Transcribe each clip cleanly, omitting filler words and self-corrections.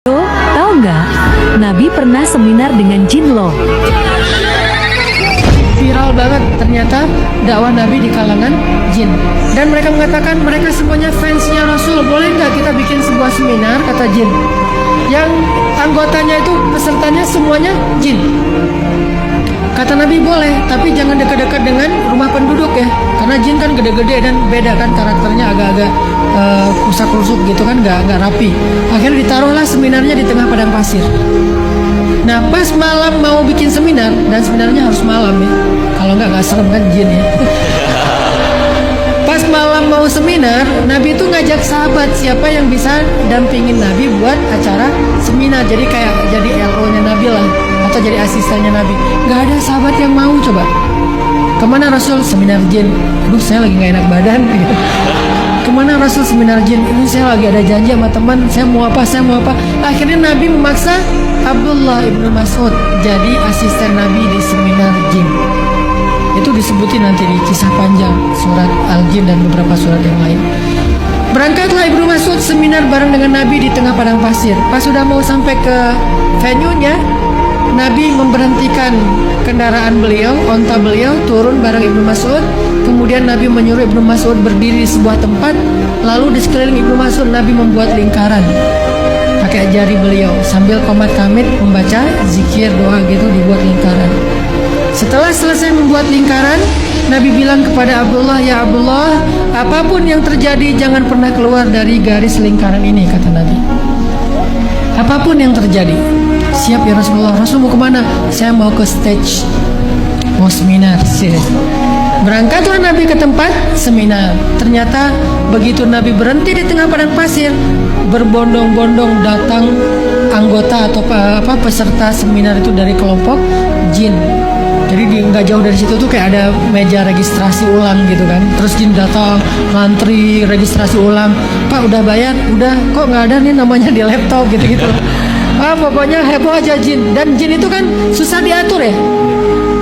Bro, tahu nggak? Nabi pernah seminar dengan jin loh. Viral banget ternyata dakwah Nabi di kalangan jin. Dan mereka mengatakan mereka semuanya fansnya Rasul. Boleh nggak kita bikin sebuah seminar, kata jin, yang anggotanya itu pesertanya semuanya jin. Kata Nabi boleh, tapi jangan dekat-dekat dengan rumah penduduk ya, karena jin kan gede-gede dan beda kan karakternya, agak-agak rusak-rusuk gitu kan, nggak rapi. Akhirnya ditaruhlah seminarnya di tengah padang pasir. Nah pas malam mau bikin seminar, dan seminarnya harus malam ya, kalau nggak serem kan jin ya. Pas malam mau seminar, Nabi itu ngajak sahabat siapa yang bisa dampingin Nabi buat acara seminar. Jadi kayak jadi LO-nya Nabi lah, atau jadi asistennya Nabi. Gak ada sahabat yang mau coba. Kemana Rasul? Seminar jin. Aduh saya lagi gak enak badan gitu. Kemana Rasul? Seminar jin. Ini saya lagi ada janji sama teman, saya mau apa. Akhirnya Nabi memaksa Abdullah ibnu Mas'ud jadi asisten Nabi di seminar jin. Itu disebutin nanti di kisah panjang surat Al-Jin dan beberapa surat yang lain. Berangkatlah Ibnu Mas'ud seminar bareng dengan Nabi di tengah padang pasir. Pas sudah mau sampai ke venue-nya, Nabi memberhentikan kendaraan beliau, onta beliau, turun bareng Ibnu Mas'ud. Kemudian Nabi menyuruh Ibnu Mas'ud berdiri di sebuah tempat. Lalu di sekeliling Ibnu Mas'ud Nabi membuat lingkaran pakai jari beliau sambil qomat kamit membaca zikir doa gitu, dibuat lingkaran. Setelah selesai membuat lingkaran, Nabi bilang kepada Abdullah, ya Abdullah, apapun yang terjadi jangan pernah keluar dari garis lingkaran ini, kata Nabi. Apapun yang terjadi. Siap ya Rasulullah. Rasul mau kemana? Saya mau ke stage, mau seminar. Berangkatlah Nabi ke tempat seminar. Ternyata begitu Nabi berhenti di tengah padang pasir, berbondong-bondong datang anggota atau peserta seminar itu dari kelompok jin. Jadi nggak jauh dari situ tuh kayak ada meja registrasi ulang gitu kan. Terus jin datang, ngantri registrasi ulang. Pak udah bayar? Udah. Kok nggak ada nih namanya di laptop gitu-gitu. Pokoknya heboh aja jin. Dan jin itu kan susah diatur ya.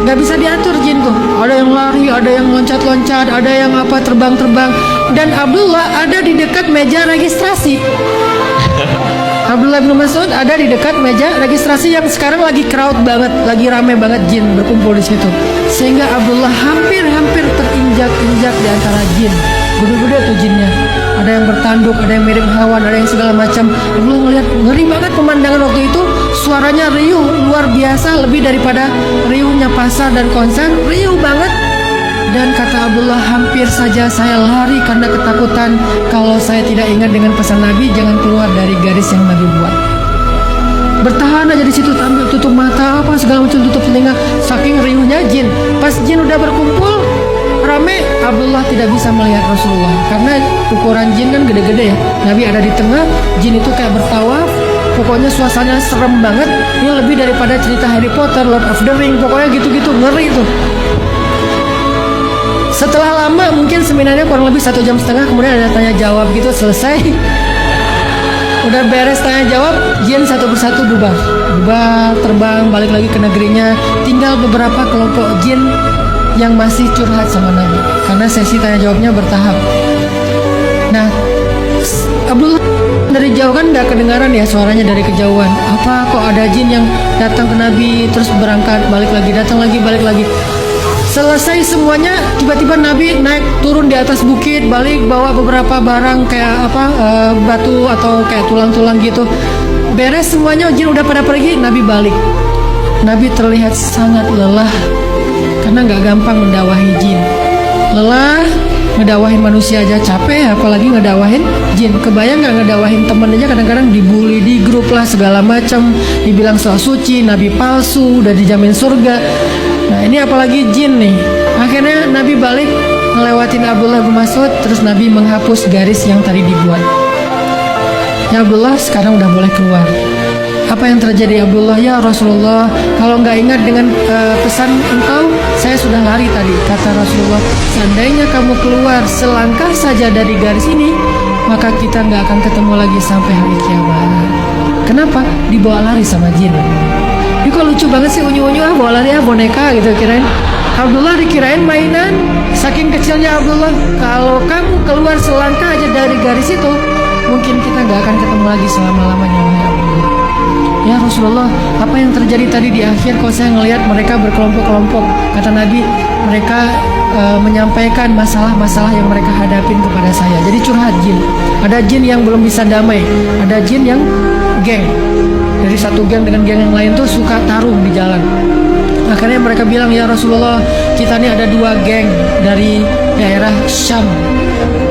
Nggak bisa diatur jin tuh. Ada yang lari, ada yang loncat-loncat, ada yang terbang-terbang. Dan Abdullah ada di dekat meja registrasi. Abdullah bin Mas'ud ada di dekat meja registrasi yang sekarang lagi crowd banget, lagi rame banget jin berkumpul di situ. Sehingga Abdullah hampir terinjak-injak di antara jin. Gede-gede tuh jinnya. Ada yang bertanduk, ada yang mirip hewan, ada yang segala macam. Abdullah ngeliat ngeri banget pemandangan waktu itu. Suaranya riuh luar biasa, lebih daripada riuhnya pasar dan konser, riuh banget. Dan kata Abdullah, hampir saja saya lari karena ketakutan. Kalau saya tidak ingat dengan pesan Nabi, jangan keluar dari garis yang Nabi buat. Bertahan aja di situ, sambil tutup mata, segala macam, tutup telinga, saking riuhnya jin. Pas jin udah berkumpul rame, Abdullah tidak bisa melihat Rasulullah karena ukuran jin kan gede-gede ya. Nabi ada di tengah, jin itu kayak bertawaf. Pokoknya suasananya serem banget. Ini lebih daripada cerita Harry Potter, Lord of the Ring. Pokoknya gitu-gitu, ngeri tuh. Setelah lama, mungkin seminarnya kurang lebih 1,5 jam, kemudian ada tanya jawab gitu, selesai. Udah beres tanya jawab, jin satu persatu bubar, terbang balik lagi ke negerinya. Tinggal beberapa kelompok jin yang masih curhat sama Nabi, karena sesi tanya jawabnya bertahap. Nah, Abdullah dari jauh kan nggak kedengaran ya suaranya dari kejauhan. Apa kok ada jin yang datang ke Nabi terus berangkat balik lagi, datang lagi balik lagi. Selesai semuanya, tiba-tiba Nabi naik turun di atas bukit, balik bawa beberapa barang kayak batu atau kayak tulang-tulang gitu. Beres semuanya, jin udah pada pergi, Nabi balik. Nabi terlihat sangat lelah karena nggak gampang mendakwahi jin. Lelah, ngedakwahin manusia aja capek, apalagi ngedakwahin jin. Kebayang nggak ngedakwahin temen aja kadang-kadang dibully di grup lah segala macam, dibilang soal suci, Nabi palsu, udah dijamin surga. Nah ini apalagi jin nih. Akhirnya Nabi balik ngelewatin Abdullah bin Mas'ud, terus Nabi menghapus garis yang tadi dibuat. Ya Abdullah, sekarang udah boleh keluar. Apa yang terjadi Abdullah? Ya Rasulullah, kalau nggak ingat dengan pesan engkau, saya sudah lari tadi. Kata Rasulullah, seandainya kamu keluar selangkah saja dari garis ini, maka kita nggak akan ketemu lagi sampai hari kiamat. Kenapa? Dibawa lari sama jin. Ini kok lucu banget sih, unyu-unyu bawa lari boneka gitu, kirain Abdullah dikirain mainan. Saking kecilnya Abdullah. Kalau kamu keluar selangkah aja dari garis itu, mungkin kita nggak akan ketemu lagi selama-lamanya, wahai Abdullah. Rasulullah, apa yang terjadi tadi di akhir? Kok saya ngelihat mereka berkelompok-kelompok. Kata Nabi, mereka menyampaikan masalah-masalah yang mereka hadapin kepada saya. Jadi curhat jin. Ada jin yang belum bisa damai, ada jin yang geng. Dari satu geng dengan geng yang lain tuh suka tarung di jalan. Akhirnya mereka bilang, ya Rasulullah, kita ini ada 2 geng dari daerah Syam.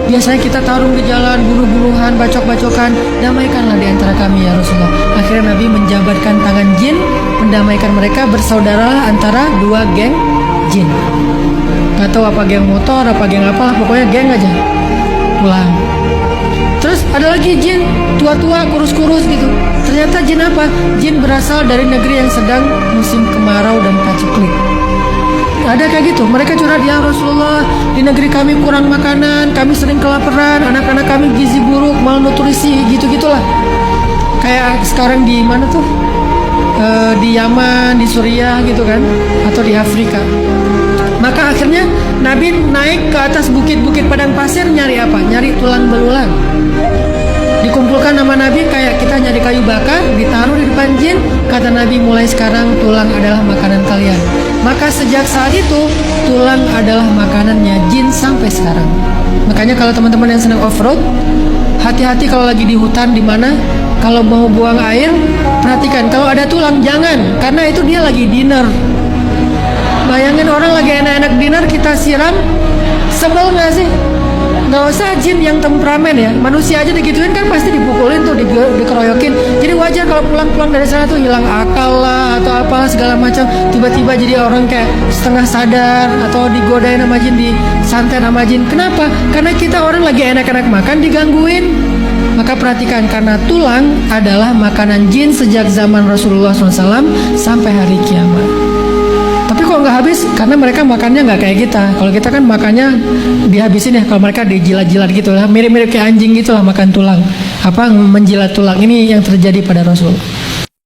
Biasanya kita tarung di jalan, bunuh-bunuhan, bacok-bacokan. Damaikanlah di antara kami ya Rasulullah. Akhirnya Nabi menjabatkan tangan jin, mendamaikan mereka, bersaudara antara 2 geng jin. Gak tahu apa geng motor, apa geng apalah, pokoknya geng aja. Pulang. Terus ada lagi jin tua-tua, kurus-kurus gitu. Ternyata jin apa? Jin berasal dari negeri yang sedang musim kemarau dan paceklik. Ada kayak gitu. Mereka curhat, ya Rasulullah, di negeri kami kurang makanan, kami sering kelaparan, anak-anak kami gizi buruk, malnutrisi, gitu-gitulah. Kayak sekarang di mana tuh? Di Yaman, di Suriah gitu kan, atau di Afrika. Maka akhirnya Nabi naik ke atas bukit-bukit padang pasir, nyari apa? Nyari tulang belulang. Dikumpulkan nama Nabi kayak kita nyari kayu bakar, ditaruh di depan jin. Kata Nabi, mulai sekarang tulang adalah makanan kalian. Maka sejak saat itu tulang adalah makanannya jin sampai sekarang. Makanya kalau teman-teman yang senang off-road, hati-hati kalau lagi di hutan di mana, kalau mau buang air, perhatikan kalau ada tulang jangan, karena itu dia lagi dinner. Bayangin orang lagi enak-enak dinner kita siram, sebel nggak sih? Nggak usah jin yang temperamen ya, manusia aja digituin kan pasti dipukulin tuh, dikeroyokin. Jadi wajar kalau pulang-pulang dari sana tuh hilang akal lah atau apalah segala macam. Tiba-tiba jadi orang kayak setengah sadar atau digodain sama jin, disantet sama jin. Kenapa? Karena kita orang lagi enak-enak makan digangguin. Maka perhatikan, karena tulang adalah makanan jin sejak zaman Rasulullah SAW sampai hari kiamat. Tapi kok nggak habis? Karena mereka makannya nggak kayak kita. Kalau kita kan makannya dihabisin ya. Kalau mereka dijilat-jilat gitu lah, mirip-mirip kayak anjing gitu lah makan tulang. Apa menjilat tulang, ini yang terjadi pada Rasul.